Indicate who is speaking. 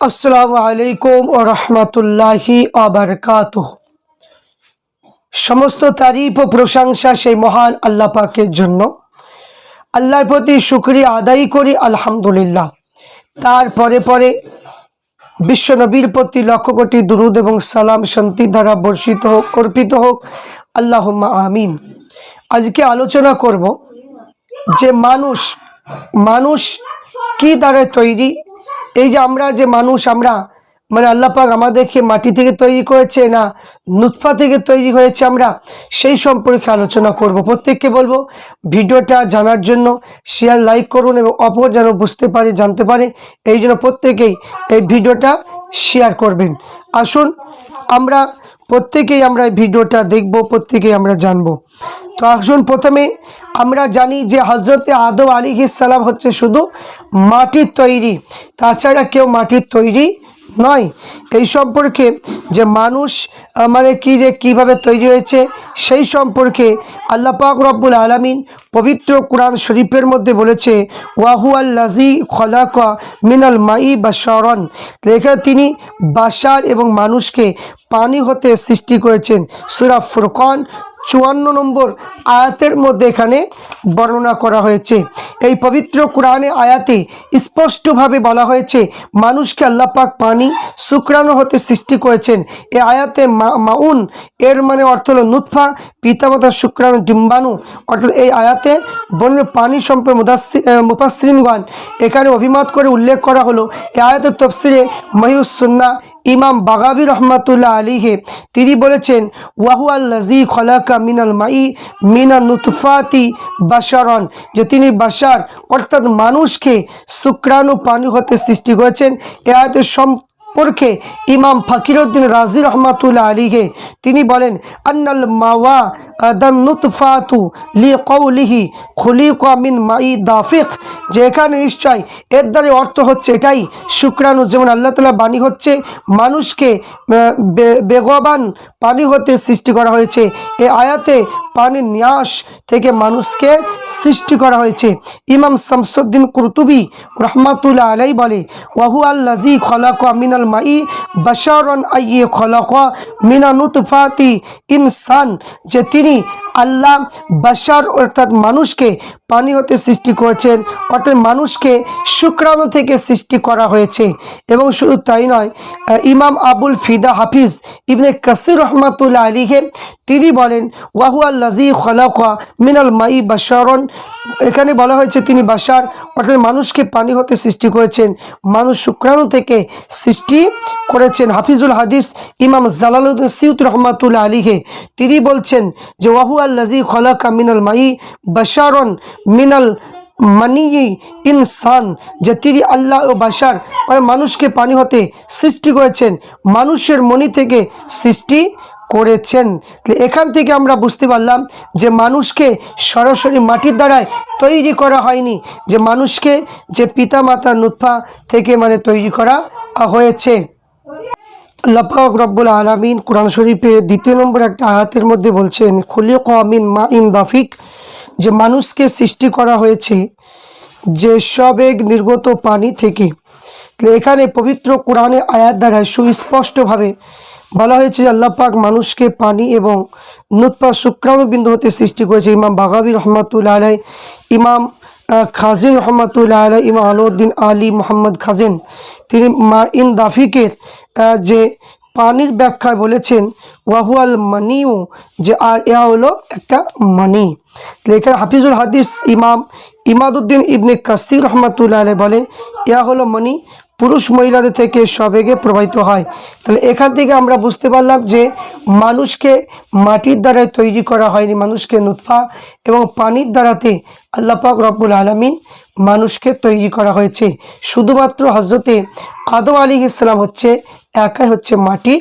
Speaker 1: আসসালামু আলাইকুম ওয়া রাহমাতুল্লাহি ওয়া বারাকাতুহু। সমস্ত তারিফ ও প্রশংসা সেই মহান আল্লাহ পাকের জন্য। আল্লাহর প্রতি শুকরিয়া আদায় করি আলহামদুলিল্লাহ। তারপরে পরে বিশ্ব নবীর প্রতি লক্ষ কোটি দুরুদ এবং সালাম শান্তি দ্বারা বর্ষিত হোক, অর্পিত হোক, আল্লাহুম্মা আমিন। আজকে আলোচনা করব যে মানুষ কি দ্বারা তৈরি। এই যে আমরা আমরা মানে আল্লাহ পাক আমাদেরকে মাটি থেকে তৈরি করেছে না নুতফা থেকে তৈরি হয়েছে, আমরা সেই সম্পর্কে আলোচনা করব। প্রত্যেককে বলবো ভিডিওটা জানার জন্য শেয়ার লাইক করুন এবং অপর যেন বুঝতে পারে জানতে পারে, এই জন্য প্রত্যেকেই এই ভিডিওটা শেয়ার করবেন। আসুন আমরা প্রত্যেকেই এই ভিডিওটা দেখব, প্রত্যেকেই আমরা জানবো। তো আসুন প্রথমে আমরা জানি যে হযরতে আদম আলাইহিস সালাম হচ্ছে শুধু মাটির তৈরি, তাছাড়া কেউ মাটির তৈরি নয়। এই সম্পর্কে যে মানুষ মানে কিভাবে তৈরি হয়েছে সেই সম্পর্কে আল্লাহ পাক রব্বুল আলামিন পবিত্র কোরআন শরীফের মধ্যে বলেছে, ওয়াহুয়াল্লাযী খলাকা মিনাল মাই বাশারান। লেখা তিনি বাশার এবং মানুষকে পানি হতে সৃষ্টি করেছেন। সূরা ফুরকান 54 নম্বর আয়াতের মধ্যে এখানে বর্ণনা করা হয়েছে। এই পবিত্র কোরআনে আয়াতে স্পষ্টভাবে বলা হয়েছে মানুষকে আল্লাহ পাক পানি শুক্রাণু হতে সৃষ্টি করেছেন। এই আয়াতে মাউন এর মানে অর্থ হলো নুতফা, পিতামাতার শুক্রাণু ডিম্বাণু, অর্থাৎ এই আয়াতে বর্ণিত পানি সম্পর্কে মুফাসসিরিনগণ এখানে অভিমত করে উল্লেখ করা হলো। এই আয়াতের তাফসিরে মহিউস সুন্নাহ ইমাম বাগাবী রহমাতুল্লাহ আলাইহি তিনি বলেছেন, ওয়াহুয়াল্লাযী খলাকা মিনাল মাই মিনান নুতফাতি বাশারান, যে তিনি বাশার অর্থাৎ মানুষকে শুক্রাণু পানি হতে সৃষ্টি করেছেন। এ আয়াতের সম্পর্কে ইমাম ফকিরউদ্দিন রাজি রহমাতুল্লাহ আলাইহি তিনি বলেন, আন্নাল মাওয়া আদান নুতফাতু লিকাউলিহি খুলিকা মিন মাই দাফিক, যে এখানে নিশ্চয় এর দ্বারা অর্থ হচ্ছে এটাই শুক্রাণু, যেমন আল্লাহ তাআলা বাণী হচ্ছে মানুষকে বেগবান পানি হতে সৃষ্টি করা হয়েছে। এই আয়াতে পানির নিয়াস থেকে মানুষকে সৃষ্টি করা হয়েছে। ইমাম শামসুদ্দিন কুরতুবী রহমাতুল্লাহ আলাইহি বলে, ওয়াহুয়াল্লাযী খলাকা মিনাল মাই বাশারান আইয়ি খলাকা মিনান নুতফাতি ইনসান, যে তিনি আল্লাহ বাশার অর্থাৎ মানুষকে পানি হতে সৃষ্টি করেছেন, অর্থাৎ মানুষকে শুক্রাণু থেকে সৃষ্টি করা হয়েছে। এবং শুধু তাই নয়, ইমাম আবুল ফিদা হাফিজ ইবনে কাসির রহমাতুল্লাহ আলাইহি তিনি বলেন, ওয়াহুয়াল্লাযী খলাকা মিনাল মাই বাশারান, এখানে বলা হয়েছে তিনি বাশার অর্থাৎ মানুষকে পানি হতে সৃষ্টি করেছেন, মানুষ শুক্রাণু থেকে সৃষ্টি করেছেন। হাফিজুল হাদিস ইমাম জালালউদ্দিন সিয়ুতি রহমাতুল্লাহ আলাইহি তিনি বলছেন যে ওয়াহুয়াল্লাযী খলাকা মিনাল মাই বাশারান মিনাল মানি ইনসান, যে তিনি আল্লাহ ও বাশার মানুষকে পানি হতে সৃষ্টি করেছেন, মানুষের মনি থেকে সৃষ্টি করেছেন। এখান থেকে আমরা বুঝতে পারলাম যে মানুষকে সরাসরি মাটির দ্বারায় তৈরি করা হয়নি, যে মানুষকে যে পিতা মাতা নুতফা থেকে মানে তৈরি করা হয়েছে। আল্লাহ পাক রব্বুল আলামিন কোরআন শরীফে 2 নম্বর একটা আয়াতের মধ্যে বলছেন, খুলিকা মিন মাইন দাফিক, যে মানুষকে সৃষ্টি করা হয়েছে যে সবেগ নির্গত পানি থেকে। এখানে পবিত্র কোরআনে আয়াত দ্বারা সুস্পষ্টভাবে বলা হয়েছে যে আল্লাহ পাক মানুষকে পানি এবং নুতফা শুক্রাণু বিন্দু হতে সৃষ্টি করেছে। ইমাম বাগাবী রহমাতুল্লাহ আলাইহি, ইমাম খাজিন রহমাতুল্লাহ আলাইহি, ইমাম আলাউদ্দিন আলী মোহাম্মদ খাজিন তিনি মাইন দাফিকের যে পানির ব্যাখ্যায় বলেছেন, ওয়াহুয়াল মানিউ, যে আর এ হলো একটা মানি। এখানে হাফিজুল হাদিস ইমাম ইমাদউদ্দিন ইবনে কাসির রহমাতুল্লাহ আলাইহি বলে, ইয়া হলো মানি পুরুষ মহিলাদের থেকে সবেগে প্রবাহিত হয়। তাহলে এখান থেকে আমরা বুঝতে পারলাম যে মানুষকে মাটির দ্বারাই তৈরি করা হয়নি, মানুষকে নুতফা এবং পানির দ্বারাতে আল্লাহ পাক রব্বুল আলামিন মানুষকে তৈরি করা হয়েছে। শুধুমাত্র হযরতে আদম আলাইহিস সালাম হচ্ছে একাই হচ্ছে মাটির